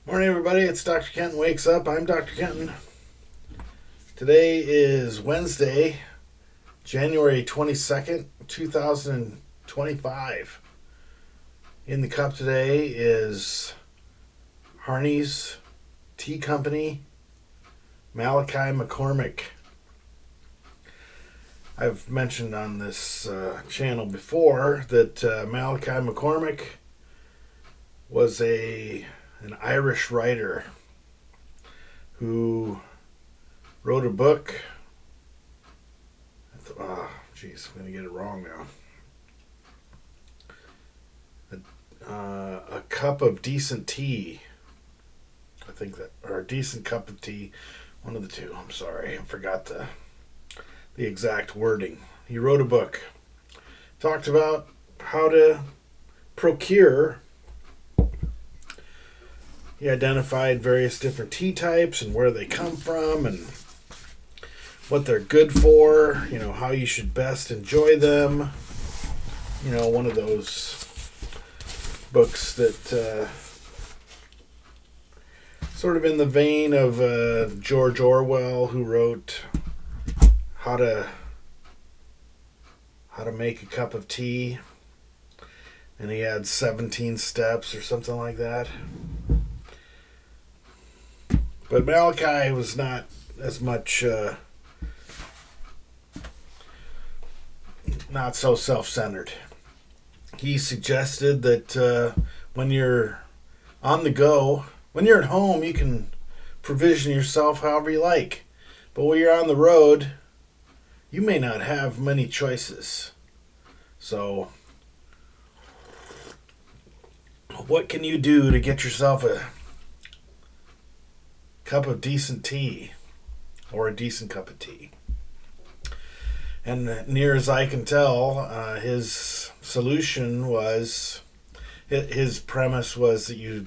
Morning, everybody. It's Dr. Kenton Wakes Up. I'm Dr. Kenton. Today is Wednesday, January 22nd, 2025. In the cup today is Harney's Tea Company, Malachi McCormick. I've mentioned on this channel before that Malachi McCormick was an Irish writer who wrote a book. I'm going to get it wrong now. A cup of decent tea. I think that, or a decent cup of tea. One of the two. I'm sorry. I forgot the exact wording. He wrote a book. Talked about how to procure. He identified various different tea types and where they come from and what they're good for, how you should best enjoy them. One of those books that sort of in the vein of George Orwell, who wrote how to make a cup of tea, and he had 17 steps or something like that. But Malachi was not as much, not so self-centered. He suggested that when you're on the go, when you're at home, you can provision yourself however you like. But when you're on the road, you may not have many choices. So, what can you do to get yourself a cup of decent tea, or a decent cup of tea? And near as I can tell, his solution was, his premise was that you're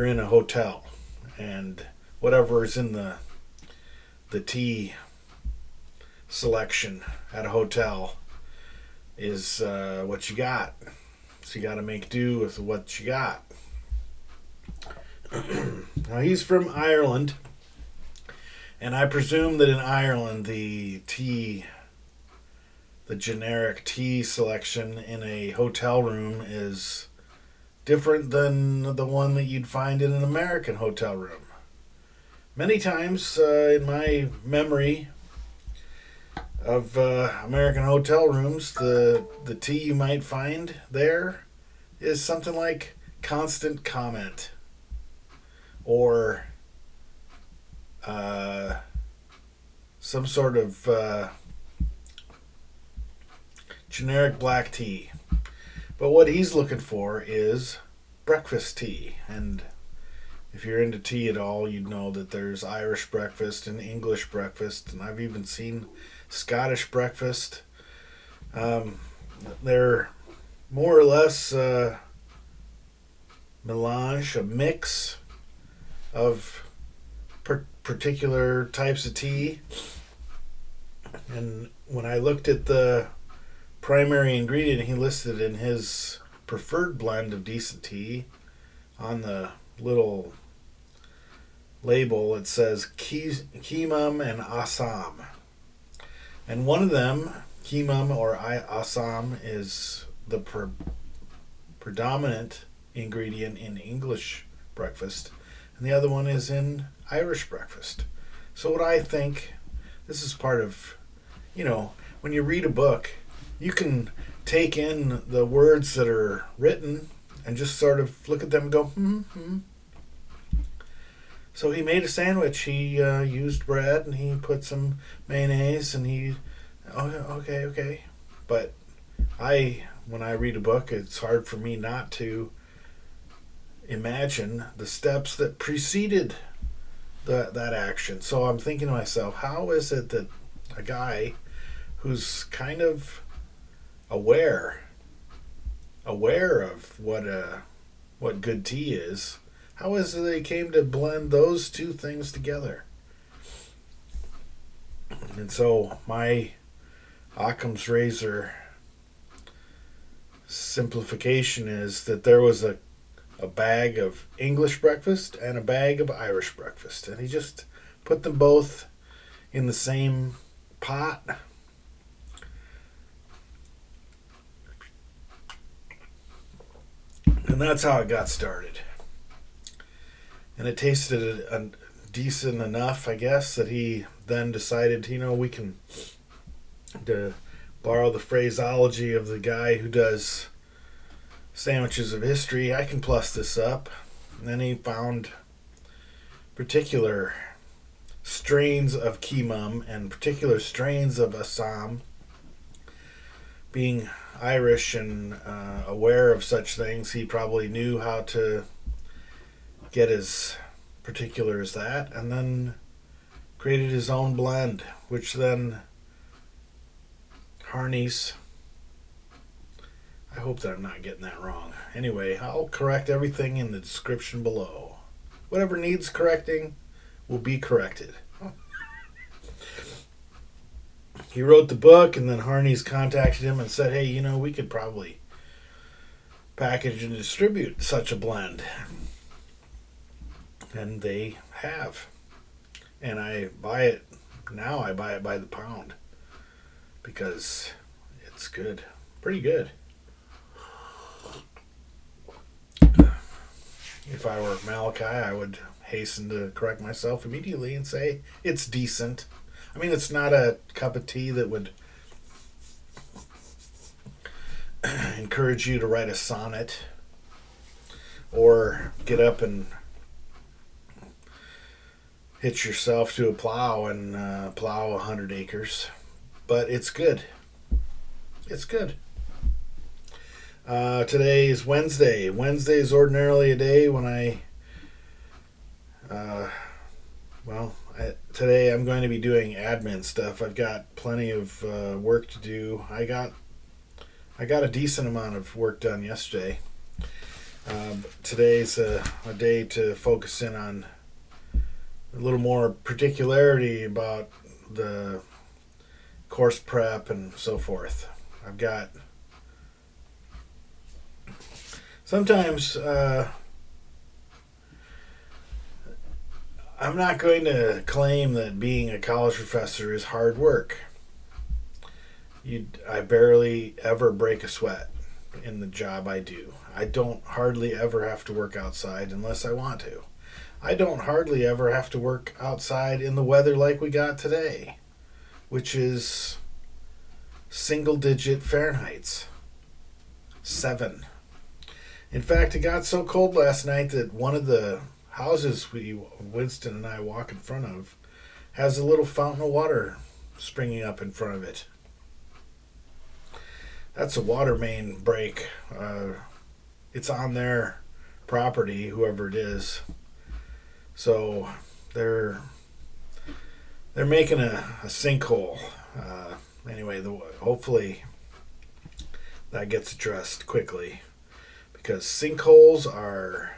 in a hotel, and whatever is in the tea selection at a hotel is what you got. So you got to make do with what you got. Now, he's from Ireland, and I presume that in Ireland the generic tea selection in a hotel room is different than the one that you'd find in an American hotel room. Many times in my memory of American hotel rooms, the tea you might find there is something like Constant Comment, or some sort of generic black tea. But what he's looking for is breakfast tea. And if you're into tea at all, you'd know that there's Irish breakfast and English breakfast, and I've even seen Scottish breakfast. They're more or less melange, a mix of particular types of tea. And when I looked at the primary ingredient he listed in his preferred blend of decent tea, on the little label it says Keemum and Assam. And one of them, Keemum or Assam, is the predominant ingredient in English breakfast, and the other one is in Irish breakfast. So what I think, this is part of, when you read a book, you can take in the words that are written and just sort of look at them and go, So he made a sandwich. He used bread, and he put some mayonnaise, and okay. But when I read a book, it's hard for me not to imagine the steps that preceded that action. So I'm thinking to myself, how is it that a guy who's kind of aware of what good tea is, how is it they came to blend those two things together? And so my Occam's razor simplification is that there was a a bag of English breakfast and a bag of Irish breakfast. And he just put them both in the same pot. And that's how it got started. And it tasted decent enough, I guess, that he then decided, we can to borrow the phraseology of the guy who does sandwiches of history, I can plus this up. And then he found particular strains of keemum and particular strains of Assam. Being Irish and aware of such things, he probably knew how to get as particular as that, and then created his own blend, which then Harney's. I hope that I'm not getting that wrong. Anyway, I'll correct everything in the description below. Whatever needs correcting will be corrected. He wrote the book, and then Harney's contacted him and said, hey, we could probably package and distribute such a blend. And they have. And I buy it by the pound because it's good. Pretty good. If I were Malachi, I would hasten to correct myself immediately and say it's decent. I mean, it's not a cup of tea that would encourage you to write a sonnet or get up and hitch yourself to a plow and plow 100 acres. But it's good. It's good. Today is Wednesday. Wednesday is ordinarily a day when today I'm going to be doing admin stuff. I've got plenty of work to do. I got a decent amount of work done yesterday. Today's a day to focus in on a little more particularity about the course prep and so forth. I've got sometimes I'm not going to claim that being a college professor is hard work. I barely ever break a sweat in the job I do. I don't hardly ever have to work outside unless I want to. I don't hardly ever have to work outside in the weather like we got today, which is single-digit Fahrenheits. 7. In fact, it got so cold last night that one of the houses Winston and I walk in front of has a little fountain of water springing up in front of it. That's a water main break. It's on their property, whoever it is. So they're making a sinkhole. Anyway, hopefully that gets addressed quickly, because sinkholes are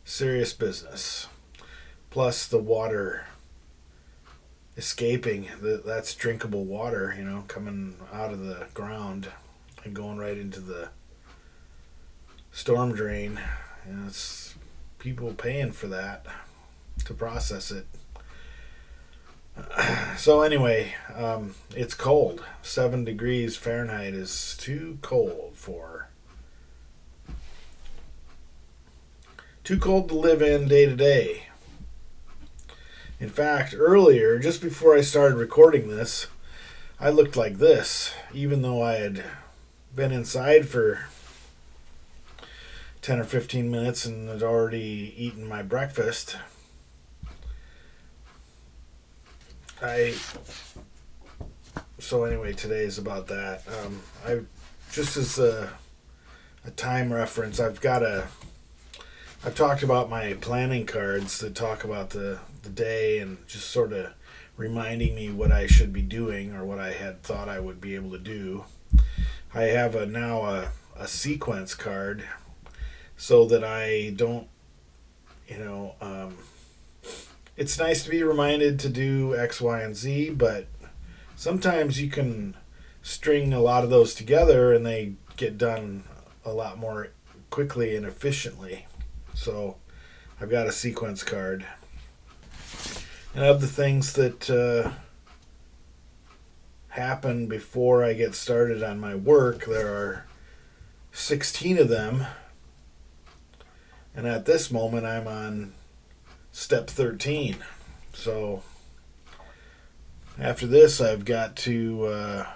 serious business. Plus the water escaping, that's drinkable water, coming out of the ground and going right into the storm drain. It's people paying for that to process it. So anyway, it's cold. 7 degrees Fahrenheit is too cold to live in day to day. In fact, earlier, just before I started recording this, I looked like this, even though I had been inside for 10 or 15 minutes and had already eaten my breakfast. So anyway, today is about that. I just as a time reference, I've talked about my planning cards that talk about the day and just sort of reminding me what I should be doing or what I had thought I would be able to do. I have now a sequence card so that I don't, it's nice to be reminded to do X, Y, and Z, but sometimes you can string a lot of those together and they get done a lot more quickly and efficiently. So I've got a sequence card. And of the things that happen before I get started on my work, there are 16 of them. And at this moment, I'm on step 13. So after this, I've got to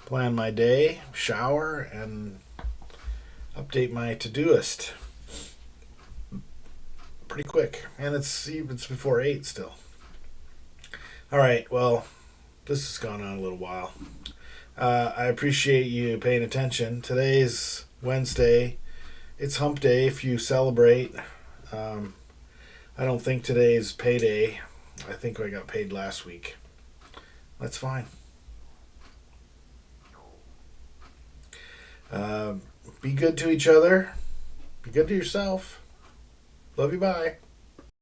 plan my day, shower, and update my to-doist. Pretty quick. And it's before 8 still. All right, well, this has gone on a little while. I appreciate you paying attention. Today's Wednesday. It's hump day if you celebrate. I don't think today's payday. I think I got paid last week. That's fine. Be good to each other. Be good to yourself. Love you, bye.